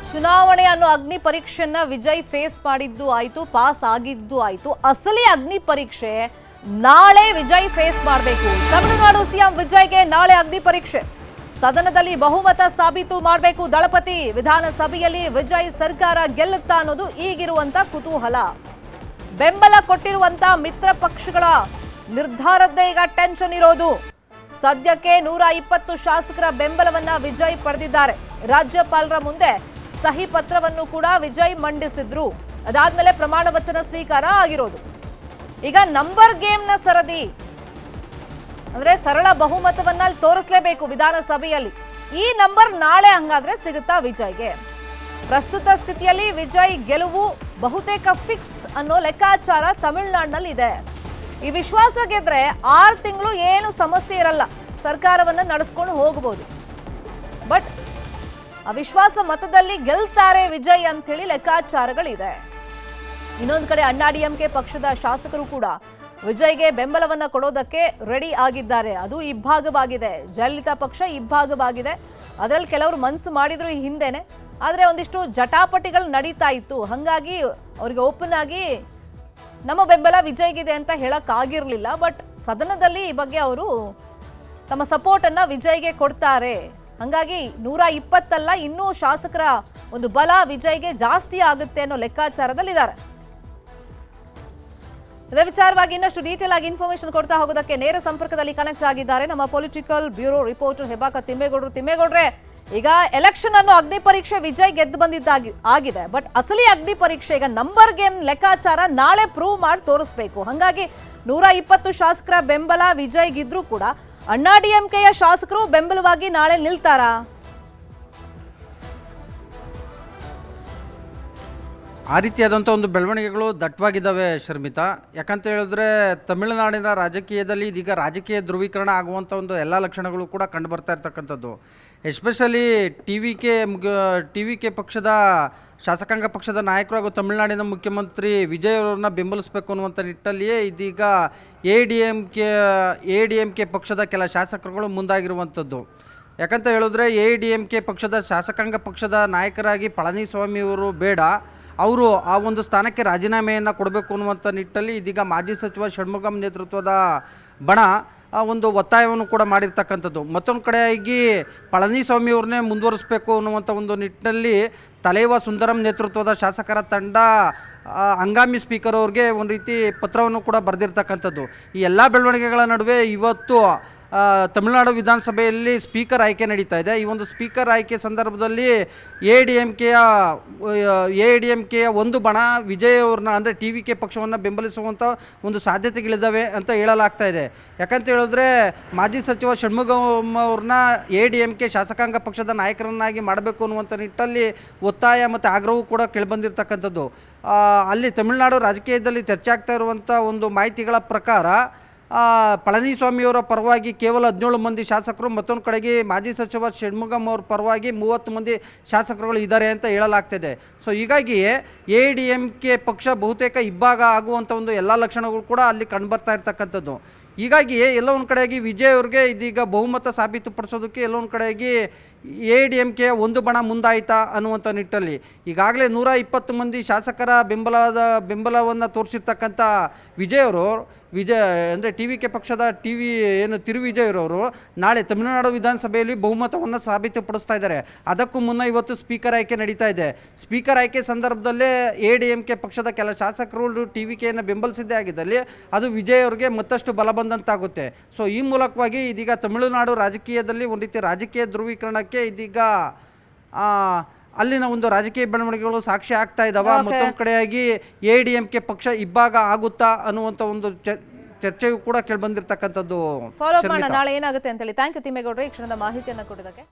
ಚುನಾವಣೆ ಅನ್ನೋ ಅಗ್ನಿ ಪರೀಕ್ಷೆಯನ್ನ ವಿಜಯ್ ಫೇಸ್ ಮಾಡಿದ್ದು ಆಯ್ತು, ಪಾಸ್ ಆಗಿದ್ದು ಆಯ್ತು. ಅಸಲಿ ಅಗ್ನಿ ಪರೀಕ್ಷೆ ನಾಳೆ ವಿಜಯ್ ಫೇಸ್ ಮಾಡಬೇಕು. ತಮಿಳುನಾಡು ಸಿಎಂ ವಿಜಯ್ಗೆ ನಾಳೆ ಅಗ್ನಿ ಪರೀಕ್ಷೆ. ಸದನದಲ್ಲಿ ಬಹುಮತ ಸಾಬೀತು ಮಾಡಬೇಕು ದಳಪತಿ. ವಿಧಾನಸಭೆಯಲ್ಲಿ ವಿಜಯ್ ಸರ್ಕಾರ ಗೆಲ್ಲುತ್ತಾ ಅನ್ನೋದು ಈಗಿರುವಂತ ಕುತೂಹಲ. ಬೆಂಬಲ ಕೊಟ್ಟಿರುವಂತ ಮಿತ್ರ ಪಕ್ಷಗಳ ನಿರ್ಧಾರದ್ದೇ ಈಗ ಟೆನ್ಷನ್ ಇರೋದು. ಸದ್ಯಕ್ಕೆ 120 ಶಾಸಕರ ಬೆಂಬಲವನ್ನ ವಿಜಯ್ ಪಡೆದಿದ್ದಾರೆ. ರಾಜ್ಯಪಾಲರ ಮುಂದೆ ಸಹಿ ಪತ್ರವನ್ನು ಕೂಡ ವಿಜಯ್ ಮಂಡಿಸಿದ್ರು. ಅದಾದ್ಮೇಲೆ ಪ್ರಮಾಣ ವಚನ ಸ್ವೀಕಾರ ಆಗಿರೋದು. ಈಗ ನಂಬರ್ ಗೇಮ್ನ ಸರದಿ ಅಂದ್ರೆ ಸರಳ ಬಹುಮತವನ್ನ ತೋರಿಸಲೇಬೇಕು ವಿಧಾನಸಭೆಯಲ್ಲಿ. ಈ ನಂಬರ್ ನಾಳೆ ಹಂಗಾದ್ರೆ ಸಿಗುತ್ತಾ ವಿಜಯ್ಗೆ? ಪ್ರಸ್ತುತ ಸ್ಥಿತಿಯಲ್ಲಿ ವಿಜಯ್ ಗೆಲುವು ಬಹುತೇಕ ಫಿಕ್ಸ್ ಅನ್ನೋ ಲೆಕ್ಕಾಚಾರ ತಮಿಳುನಾಡಿನಲ್ಲಿ ಇದೆ. ಈ ವಿಶ್ವಾಸ ಗೆದ್ರೆ 6 ತಿಂಗಳು ಏನು ಸಮಸ್ಯೆ ಇರಲ್ಲ, ಸರ್ಕಾರವನ್ನ ನಡೆಸ್ಕೊಂಡು ಹೋಗಬಹುದು. ಬಟ್ ಅವಿಶ್ವಾಸ ಮತದಲ್ಲಿ ಗೆಲ್ತಾರೆ ವಿಜಯ್ ಅಂತ ಹೇಳಿ ಲೆಕ್ಕಾಚಾರಗಳಿದೆ. ಇನ್ನೊಂದು ಕಡೆ ಅಣ್ಣಾಡಿಎಂಕೆ ಪಕ್ಷದ ಶಾಸಕರು ಕೂಡ ವಿಜಯ್ಗೆ ಬೆಂಬಲವನ್ನ ಕೊಡೋದಕ್ಕೆ ರೆಡಿ ಆಗಿದ್ದಾರೆ. ಅದು ಇಬ್ಬಾಗವಾಗಿದೆ. ಜಯಲಲಿತಾ ಪಕ್ಷ ಇಬ್ಬಾಗವಾಗಿದೆ. ಅದರಲ್ಲಿ ಕೆಲವರು ಮನಸ್ಸು ಮಾಡಿದ್ರು ಈ ಹಿಂದೆನೆ, ಆದರೆ ಒಂದಿಷ್ಟು ಜಟಾಪಟಿಗಳು ನಡೀತಾ ಇತ್ತು. ಹಾಗಾಗಿ ಅವ್ರಿಗೆ ಓಪನ್ ಆಗಿ ನಮ್ಮ ಬೆಂಬಲ ವಿಜಯ್ಗಿದೆ ಅಂತ ಹೇಳಕ್ ಆಗಿರ್ಲಿಲ್ಲ. ಬಟ್ ಸದನದಲ್ಲಿ ಈ ಬಗ್ಗೆ ಅವರು ತಮ್ಮ ಸಪೋರ್ಟ್ ಅನ್ನ ವಿಜಯ್ಗೆ ಕೊಡ್ತಾರೆ. ಹಾಗಾಗಿ 120 ಅಲ್ಲ, ಇನ್ನೂ ಶಾಸಕರ ಒಂದು ಬಲ ವಿಜಯ್ಗೆ ಜಾಸ್ತಿ ಆಗುತ್ತೆ ಅನ್ನೋ ಲೆಕ್ಕಾಚಾರದಲ್ಲಿದ್ದಾರೆ. ಇದೇ ವಿಚಾರವಾಗಿ ಇನ್ನಷ್ಟು ಡೀಟೇಲ್ ಆಗಿ ಇನ್ಫಾರ್ಮೇಶನ್ ಕೊಡ್ತಾ ಹೋಗೋದಕ್ಕೆ ನೇರ ಸಂಪರ್ಕದಲ್ಲಿ ಕನೆಕ್ಟ್ ಆಗಿದ್ದಾರೆ ನಮ್ಮ ಪೊಲಿಟಿಕಲ್ ಬ್ಯೂರೋ ರಿಪೋರ್ಟರ್ ಹೆಬಾಕ ತಿಮ್ಮೇಗೌಡರು. ತಿಮ್ಮೇಗೌಡ್ರೆ, ಈಗ ಎಲೆಕ್ಷನ್ ಅನ್ನು ಅಗ್ನಿ ಪರೀಕ್ಷೆ ವಿಜಯ್ ಗೆದ್ದು ಬಂದಿದ್ದಾಗಿ ಆಗಿದೆ. ಬಟ್ ಅಸಲಿ ಅಗ್ನಿ ಪರೀಕ್ಷೆ ಈಗ ನಂಬರ್ ಗೇಮ್ ಲೆಕ್ಕಾಚಾರ ನಾಳೆ ಪ್ರೂವ್ ಮಾಡಿ ತೋರಿಸ್ಬೇಕು. ಹಾಗಾಗಿ 120 ಶಾಸಕರ ಬೆಂಬಲ ವಿಜಯ್ಗಿದ್ರು ಕೂಡ ಅಣ್ಣಾಡಿಎಂಕೆಯ ಶಾಸಕರು ಬೆಂಬಲವಾಗಿ ನಾಳೆ ನಿಲ್ತಾರಾ? ಆ ರೀತಿಯಾದಂಥ ಒಂದು ಬೆಳವಣಿಗೆಗಳು ದಟ್ಟವಾಗಿದ್ದಾವೆ ಶರ್ಮಿತಾ. ಯಾಕಂತ ಹೇಳಿದ್ರೆ ತಮಿಳುನಾಡಿನ ರಾಜಕೀಯದಲ್ಲಿ ಇದೀಗ ರಾಜಕೀಯ ಧ್ರುವೀಕರಣ ಆಗುವಂಥ ಒಂದು ಎಲ್ಲ ಲಕ್ಷಣಗಳು ಕೂಡ ಕಂಡು ಬರ್ತಾ ಇರ್ತಕ್ಕಂಥದ್ದು. ಎಸ್ಪೆಷಲಿ ಟಿ ವಿ ಕೆ ಪಕ್ಷದ ಶಾಸಕಾಂಗ ಪಕ್ಷದ ನಾಯಕರು ಹಾಗೂ ತಮಿಳುನಾಡಿನ ಮುಖ್ಯಮಂತ್ರಿ ವಿಜಯ್ ಅವರನ್ನ ಬೆಂಬಲಿಸಬೇಕು ಅನ್ನುವಂಥ ನಿಟ್ಟಲ್ಲಿಯೇ ಇದೀಗ ಎ ಡಿ ಎಂ ಕೆ ಪಕ್ಷದ ಕೆಲ ಶಾಸಕರುಗಳು ಮುಂದಾಗಿರುವಂಥದ್ದು. ಯಾಕಂತ ಹೇಳಿದ್ರೆ ಎ.ಡಿ.ಎಂ.ಕೆ ಪಕ್ಷದ ಶಾಸಕಾಂಗ ಪಕ್ಷದ ನಾಯಕರಾಗಿ ಪಳನಿಸ್ವಾಮಿಯವರು ಬೇಡ, ಅವರು ಆ ಒಂದು ಸ್ಥಾನಕ್ಕೆ ರಾಜೀನಾಮೆಯನ್ನು ಕೊಡಬೇಕು ಅನ್ನುವಂಥ ನಿಟ್ಟಲ್ಲಿ ಇದೀಗ ಮಾಜಿ ಸಚಿವ ಷಣ್ಮುಗಂ ನೇತೃತ್ವದ ಬಣ ಒಂದು ಒತ್ತಾಯವನ್ನು ಕೂಡ ಮಾಡಿರ್ತಕ್ಕಂಥದ್ದು. ಮತ್ತೊಂದು ಕಡೆಯಾಗಿ ಪಳನಿಸ್ವಾಮಿಯವ್ರನ್ನೇ ಮುಂದುವರಿಸಬೇಕು ಅನ್ನುವಂಥ ಒಂದು ನಿಟ್ಟಿನಲ್ಲಿ ತಲೈವ ಸುಂದರಂ ನೇತೃತ್ವದ ಶಾಸಕರ ತಂಡ ಹಂಗಾಮಿ ಸ್ಪೀಕರ್ ಅವ್ರಿಗೆ ಒಂದು ರೀತಿ ಪತ್ರವನ್ನು ಕೂಡ ಬರೆದಿರ್ತಕ್ಕಂಥದ್ದು. ಈ ಎಲ್ಲ ಬೆಳವಣಿಗೆಗಳ ನಡುವೆ ಇವತ್ತು ತಮಿಳುನಾಡು ವಿಧಾನಸಭೆಯಲ್ಲಿ ಸ್ಪೀಕರ್ ಆಯ್ಕೆ ನಡೀತಾ ಇದೆ. ಈ ಒಂದು ಸ್ಪೀಕರ್ ಆಯ್ಕೆ ಸಂದರ್ಭದಲ್ಲಿ ಎ ಡಿ ಎಂ ಕೆಯ ಒಂದು ಬಣ ವಿಜಯ್ ಅವ್ರನ್ನ ಅಂದರೆ ಟಿ ವಿ ಕೆ ಪಕ್ಷವನ್ನು ಬೆಂಬಲಿಸುವಂಥ ಒಂದು ಸಾಧ್ಯತೆಗಳಿದ್ದಾವೆ ಅಂತ ಹೇಳಲಾಗ್ತಾ ಇದೆ. ಯಾಕಂತ ಹೇಳಿದ್ರೆ ಮಾಜಿ ಸಚಿವ ಷಣ್ಮುಗಂ ಅವ್ರನ್ನ ಎ.ಡಿ.ಎಂ.ಕೆ ಶಾಸಕಾಂಗ ಪಕ್ಷದ ನಾಯಕರನ್ನಾಗಿ ಮಾಡಬೇಕು ಅನ್ನುವಂಥ ನಿಟ್ಟಲ್ಲಿ ಒತ್ತಾಯ ಮತ್ತು ಆಗ್ರಹವೂ ಕೂಡ ಕೇಳಿಬಂದಿರ್ತಕ್ಕಂಥದ್ದು. ಅಲ್ಲಿ ತಮಿಳುನಾಡು ರಾಜಕೀಯದಲ್ಲಿ ಚರ್ಚೆ ಆಗ್ತಾ ಇರುವಂಥ ಒಂದು ಮಾಹಿತಿಗಳ ಪ್ರಕಾರ ಪಳನಿಸ್ವಾಮಿಯವರ ಪರವಾಗಿ ಕೇವಲ 17 ಮಂದಿ ಶಾಸಕರು, ಮತ್ತೊಂದು ಕಡೆಗೆ ಮಾಜಿ ಸಚಿವ ಷಣ್ಮುಗಂ ಅವ್ರ ಪರವಾಗಿ 30 ಮಂದಿ ಶಾಸಕರುಗಳು ಇದ್ದಾರೆ ಅಂತ ಹೇಳಲಾಗ್ತಿದೆ. ಸೊ ಹೀಗಾಗಿ ಎ.ಡಿ.ಎಂ.ಕೆ ಪಕ್ಷ ಬಹುತೇಕ ಇಬ್ಬಾಗ ಆಗುವಂಥ ಒಂದು ಎಲ್ಲ ಲಕ್ಷಣಗಳು ಕೂಡ ಅಲ್ಲಿ ಕಂಡುಬರ್ತಾ ಇರ್ತಕ್ಕಂಥದ್ದು. ಹೀಗಾಗಿ ಎಲ್ಲೋ ಒಂದು ಕಡೆಯಾಗಿ ವಿಜಯ್ ಅವ್ರಿಗೆ ಇದೀಗ ಬಹುಮತ ಸಾಬೀತುಪಡಿಸೋದಕ್ಕೆ ಎಲ್ಲೋ ಒಂದು ಕಡೆಯಾಗಿ ಎ.ಡಿ.ಎಂ.ಕೆ ಒಂದು ಬಣ ಮುಂದಾಯಿತಾ ಅನ್ನುವಂಥ ನಿಟ್ಟಲ್ಲಿ ಈಗಾಗಲೇ 120 ಮಂದಿ ಶಾಸಕರ ಬೆಂಬಲವನ್ನು ತೋರಿಸಿರ್ತಕ್ಕಂಥ ವಿಜಯ್ ಅವರು ಅಂದರೆ ಟಿ ವಿ ಕೆ ಪಕ್ಷದ ತಿರು ವಿಜಯ್ ಅವರು ನಾಳೆ ತಮಿಳುನಾಡು ವಿಧಾನಸಭೆಯಲ್ಲಿ ಬಹುಮತವನ್ನು ಸಾಬೀತುಪಡಿಸ್ತಾ ಇದ್ದಾರೆ. ಅದಕ್ಕೂ ಮುನ್ನ ಇವತ್ತು ಸ್ಪೀಕರ್ ಆಯ್ಕೆ ನಡೀತಾ ಇದೆ. ಸ್ಪೀಕರ್ ಆಯ್ಕೆ ಸಂದರ್ಭದಲ್ಲೇ ಎ.ಡಿ.ಎಂ.ಕೆ ಪಕ್ಷದ ಕೆಲ ಶಾಸಕರು ಟಿ ವಿ ಕೆಯನ್ನು ಬೆಂಬಲಿಸಿದ್ದೇ ಆಗಿದ್ದಲ್ಲಿ ಅದು ವಿಜಯ್ ಅವ್ರಿಗೆ ಮತ್ತಷ್ಟು ಬಲ ಬಂದಂತಾಗುತ್ತೆ. ಸೊ ಈ ಮೂಲಕವಾಗಿ ಇದೀಗ ತಮಿಳುನಾಡು ರಾಜಕೀಯದಲ್ಲಿ ಒಂದು ರೀತಿ ರಾಜಕೀಯ ಧ್ರುವೀಕರಣಕ್ಕೆ ಇದೀಗ ಅಲ್ಲಿನ ಒಂದು ರಾಜಕೀಯ ಬೆಳವಣಿಗೆಗಳು ಸಾಕ್ಷಿ ಆಗ್ತಾ ಇದ್ದಾವೆ. ಮತ್ತೊಂದು ಕಡೆಯಾಗಿ ಎ.ಡಿ.ಎಂ.ಕೆ ಪಕ್ಷ ಇಬ್ಬಾಗ ಆಗುತ್ತಾ ಅನ್ನುವಂಥ ಒಂದು ಚರ್ಚೆಯು ಕೂಡ ಕೇಳಿ ಬಂದಿರತಕ್ಕಂಥದ್ದು. ಫಾಲೋ ಮಾಡೋಣ ನಾಳೆ ಏನಾಗುತ್ತೆ ಅಂತ ಹೇಳಿ. ಥ್ಯಾಂಕ್ ಯು ತಿಮ್ಮೇಗೌಡರು ಈ ಕ್ಷಣದ ಮಾಹಿತಿಯನ್ನು ಕೊಡೋದಕ್ಕೆ.